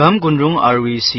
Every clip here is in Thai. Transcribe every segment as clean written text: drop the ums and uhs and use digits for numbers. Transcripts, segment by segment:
กำกุนรุง RVC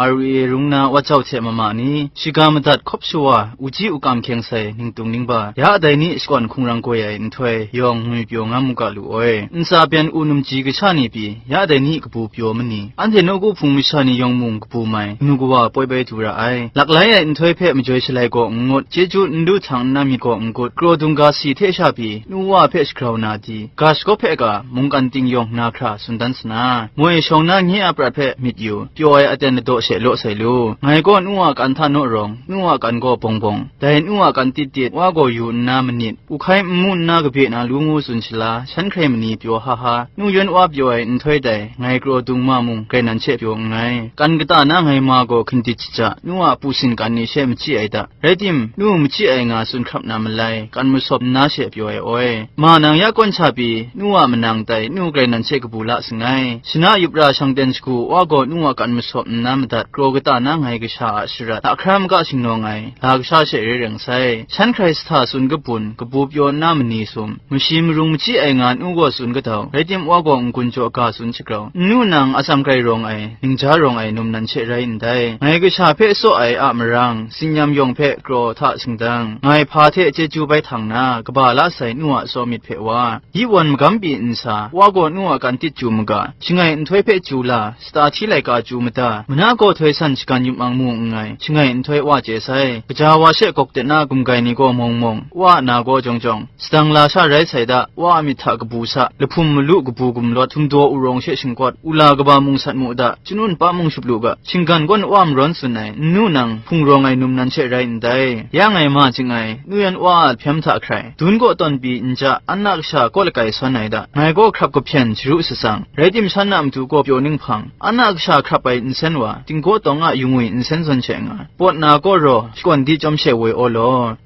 RVA รุงนาว่าเจ้าเทมามานี้ชิกามตัดคบชัวอุจิอุกามเคียงใส่นิงตุงนิงบายาใดนี้สกอนคุงรังกวยอินถวยยองมือเปียวงามุกาลูเออินซาเปียนอุนุมจีกชานีปียาใดนี้กบูเปียวมันนี่อันเทนกูพุงมิชานียองมุงกบูไม่นูกว่าปอยไปถูระไอหลักหลายอินถวยเพะมจ่อยฉลายก็งดเจจูนดูทางนามีก็งดกรอดุงกาสีเทชาปีนูว่าเพะสคราวนาดีกาสก็เพะกะมุงกันติงยองนาคราสุนดันสนามวยชองนาเงียปราเพะมิดอยู่จ่อยอาจารย์โดเสโลใส่ลูไงก็นัวกันท่านโนรองนัวกันก็ปงปงแต่นัวกันติดติดว่าก็อยู่น้ามันนิดอุใครมุนน้ากระเบียนาลูงูสุนชลาฉันเคยมันนี่เปียวฮ่าฮ่านูยนว่าเปียวไอ้ถอยได้ไงกลัวดุงมามุงไกนันเชเปียวไงกันกตาน้าไงมาก็ขึ้นติดจ้ะนัวปูสินกันนี่เชมจีไอ้ดะเรดิมนูมจีไอ้งาสุนครับน้ามันไลกันมุสบน้าเชเปียวไอ้โอ้ยมานางยากวนชาบีนัวมันนางไตนูไกนันเชกบูละสิไงชนะยุบราชังเดนสกูว่าก็นัวกันมุสบน้ำดัดโกรกตานั่งไงกษาสุรัตอัครามก็สิงนองไงหากชาเฉยเรื่องใส่ฉันใครสถาสุนกบุญกบูบโยนน้ำนีสมมุชิมรุงมจีไองานอุโกสุนกเท่าไรติมว่ากงกุญโจกาสุนชิกเรานูนางอาสัมไกรรองไอนิงจารองไอนุมนันเชไรอินได้ไงกษาเพโซไออามรังสิญญามยงเพโกรทะสิงดังไงพาเทเจจูไปทางนากบาลาใส่นัวโซมิดเพวายีวันมกัมปีอินซาว่ากนัวกันติดจูมกะชิงไงอินถวยเพจูลาสตาที่ไหลกาจูมตามนาก็ถวยสันชิกันยุมังมุงไงชิงไงอินถวยว่าเจไซกะจาวาเชกกเตนากุมไกนี่ก็มงมงว่านาก็จงจงสตังลาชาไรใส่ดาว่ามิทะกบูสะละพุมมลุกบูกุมลอดทุมตัวอุรงเชชิงกอดอุลากบามุงสัตมุดะจุนุนปะมุงชุบลูกะชิงกันกวนว่ามร้อนสุนไงนูนังพุงรองไงนุมนันเชไรอินได้ยังไงมาจิงไงนูยันว่าเพียมทะใครดุนก็ตอนปีอินจะอันนักชาก็ละไกสวนไหนดะไงก็ครับก็เพียนชรุสสังไรดิมฉันนำตูก็เปียวนิ่งพังอันนักชาครับไปอินเซนวะติงก็ต้องอายุงอินเซนส่วนเชงปวดนาก็รอชกวนที่จอมเชวยโอโล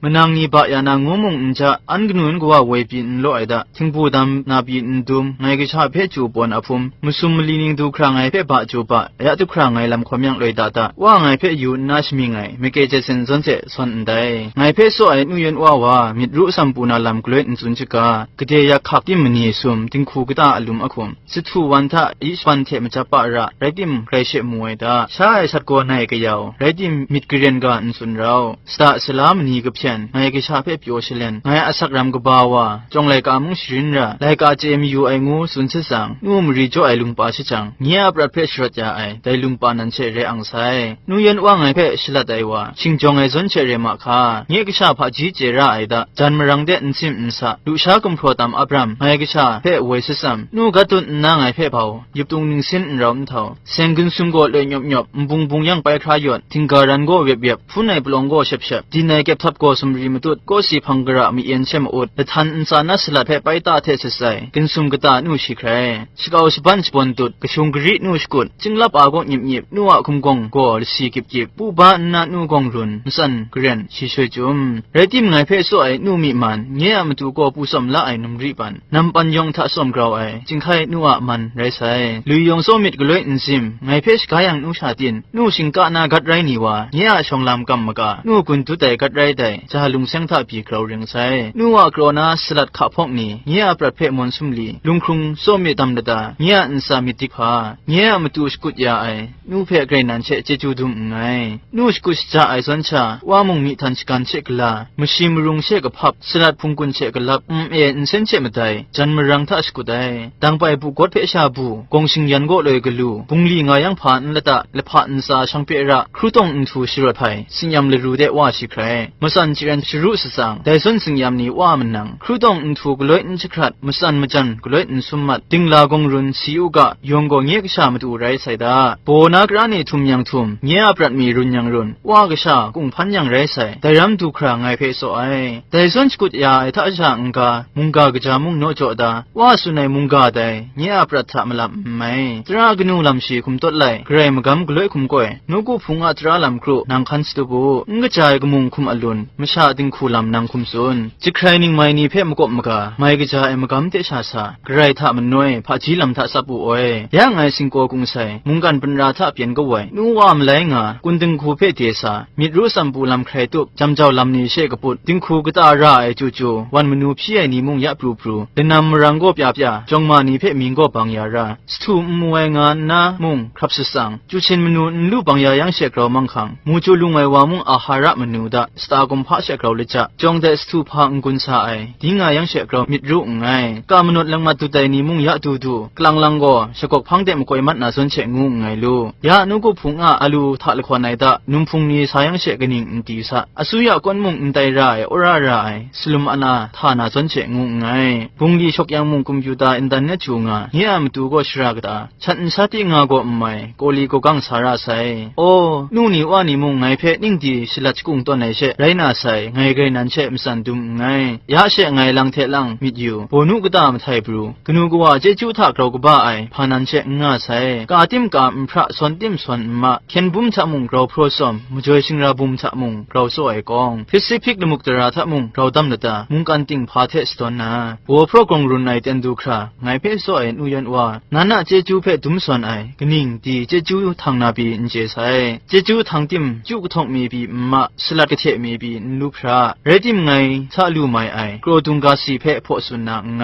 มันนางนี้บะยานางงมุงอินจะอันกนุนก็ว่าเวปีนโลไอดะทิงปูดำนาปีอินดุมไงก็ชาเพจูปนอภุมมุสุมลีนิงดูครางไงเพบะจูบะยะตุครางไงลำความยังเลยดาตะว่าไงเพอยู่นาชมีไงไม่เกจเซนส่วนเจส่วนใดไงเพโซไอนุยนว่ามิดรู้สัมปูนาลำกลวยอินสุนจิกากเดียขับที่มันนี่ซุมติงคูกตาอลุมอคุมสิทูวันทะอิสวันเทมจับปะระไรดิมไรเชมวยดาชาไอสัตโกนายกยาวไรดิมมิดกเรียนกาอินสุนเราสตาสลามนี่กับเพียนไงก็ชาเพเปียวเชเลนไงอาศักรำกบาวาจงไลกามุงชินระไลกาเจมีอยู่ไองูสุนเสสังนูมรีโจไอลุงปาชิจังเงียบรัดเพชรจาไอได้ลุงปานันเชเรอังไซนูยันว่าไงเพชลัดไอวาชิงจงไอสนเชเรมาคาเงียก็ชาพาจีเจระไอดาจันมรังเดอินซิมอินซาลุชากุมโพตามอับรามไงก็ชาเพเวสซัมนูกัตุนนางไอเพเผายุบตุงนิงสินเราเท่าเซงกุนซุมโกเลยหยบบุงบุงยังไปครายดทิงการันโกเวียบผู้ในปลงโกเฉบดินในเก็บทับโกสมรีมตุดโกสีพังกระมีเอ็นเชมอุดแต่ทันอินซานัสลัดเพไปตาเทสไซกินซุมกตานูชิใครสกาวสบันสปอนตุดกระชงกรีนูสกุดจึงลับอากงหยิบนัวคุมกงโกลสีกิบปูบ้านนานูกงรุนสันเกรียนชิช่วยจุมเรติมไงเพโซไอนูมีมันเงียมตูโกปูสมละไอนุมรีปันนำปัญยงทัศมกราวไอจึงไข่นัวมันไรไซลุยยงโซมิดกลวยอินซิมไงเพชกายังนูชาตินนูสิงกานากัดไรนี่วะเงียชงลำกำมกานูกุนตุไตกัดไรไตจะลุงเซงท่าปีกราวเริงไซนัวกรอนาสลัดขับพกนี่เงียประเพมอนซุมลีลุงครุงโซมิดดำดาเงียอินซามิติพาเงียมตูสกุดยาไอนูเพไกรนันเชเจจูดุมไงนูสกุชจาไอสันชาว่ามุงมีทันชกันเชกลามชิมรุงเชกพับสลัดพุงกุนเชกลับอินเซนเชมไดจันมรังทัสกุไดดังไปบุกดเพชาบูกงชิงยันโกเลยกลูบุงลีงายังผ่านละตะและผ่านซาชังเประครูตงอินทูชิรไพสิญญามเลรูเดว่าชิใครมสันจิรันชรุสสังแต่ส่วนสิญญามนี้ว่ามันนังครูตงอินทูกลอยอินชิครัดมสันมจันกลอยอินสุมมัดติงลากงรุนซีอุกะยองโกเงียกชามาดูไรไซดาโบนักรานีทุมยังทุมเงียปรัดมีรุนยังรุนว่ากชากุงพันยังไรไซแต่รำดูครางไงเพโซไอแต่ส่วนสกุดยาไอท่าชาองกามุงกากจามุงโนโจดาว่าสุนัยมุงกาไดเงียปรัดทะมลับไม่ตรากนูล ลำชีคุมต้นไหลเกรมกำกล้วยคุมก้อยนูกูพุงอัตราลำครุนางคันสตูบูงกจายกมุงคุมอลุนมชาติงคูลำนางคุมซุนจิใครนิงไม่นีเพ่มกบมกาไม่กจายมกำเตชาสาเกรท่ามันน้อยพาจีลำท่าสับปูอ้อยยังไงสิงโกกุงไซมุงกันเป็นราท่าเปลี่ยนก็ไหวนูว่ามไหลงากุนติงคูเพ่เทสามิดรู้สัมปูลำใครตุบจำเจ้าลำนี้เชกปุดติงคูกตาร่าไอจูวันมนูพี่ไอนีมุงยะปลูเดนำรังโกปยาปยาจงมานีเพ่มิงโกบังยาราสตูมวยงานนามุงครับสุสังจูเชนมนูลูบังยายังเชกเรามังคังมูจูลุงไอวามุงอาหาระมนูดาสตากมพะเชกเราเลจะจงแต่สตูพางกุนซาไอดิงายังเชกเรามิดรู้ไงกามนุษย์ลังมาตุไตนีมุงยะดูกลางลังโกชกกพังเดมกอยมัดนาสนเชงูไงลูยานุกุพุงอาอลูทะละควานไอดะนุมพุงนีสายังเชกนิงอินติสะอสุยะกอนมุงอินไตรายอราไรสลุมอนาทานาสนเชงูไงพุงดีชกยังมุงคอมพิวเตอร์อินเทอร์เน็ตจูงาเฮียมตูก็ชรากตาฉันสัติงาก็ไม่โกลีก็กังสาราไซโอ้นู่นนี่ว่านี่มุงไงเพนิ่งดีสิลัดกุ้งตัวไหนเชไรน่าไซไงไกนันเชมสันดุมไงยาเชไงลังเทลังมิดอยู่โบนุก็ตามไทยบรูกนูก็ว่าเจจูทักเราก็บ้าไอพานันเชงาไซกาติมกามพระสวนติมสวนมาเข็นบุ้มทะมุงเราโปรสมมุจอยสิงราบุ้มทะมุงเราสวยกองพิสิพิกนมุกตราทะมุงเราดำนตามุงกันติงพาเทสตอนนาบัวโปรกงรุนไอเตนดูคราไงเพสวยนุยันว่านานาเจจูเพดุมสวนไอกนิ่งดีเจจูทางนาบีอินเจไซเจจูทางติมจุกทองมีบีมาสลัดกะเทมีบีลูพระเรติมไงทะลูไมไอโกรตุงกาสีเพพอสุนนาไง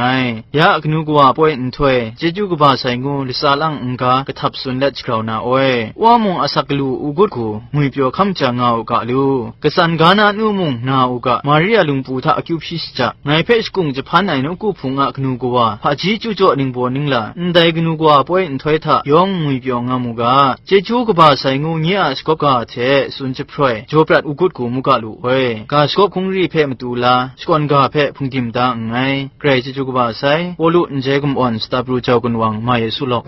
ยากนูกว่าป่วยอินถวยเจจูกบาไซงูลิซาลังองกากะทับสุนเลจกราวนาโอยว่ามุงอาศักลูอุกุดกูงุยเปียวคำจางาอุกะลูกะสันกานานูมุงนาอุกะมาริยาลุงปูทะอคิวพิสจะไงเพชกุงจะพันไอนุกูพุงอะกนูกว่าพะจีจูจ่อนิงบ่นิงละอันใดกนูกว่าป่วยอินถวยทะยองงุยเปียวงามุกะเจจูกบาไซงูเนียสกกะเทสุนจะพรอยโจปรัดอุกุดกูมุกะลูเวยกาสกคงรีเพมตูลาสกอนกาเพพุงติมตาไงเกรเจจูกบาไซโอลุนเจกุมออนสตาบรูเจ้ากุนวังมาเยซุลอก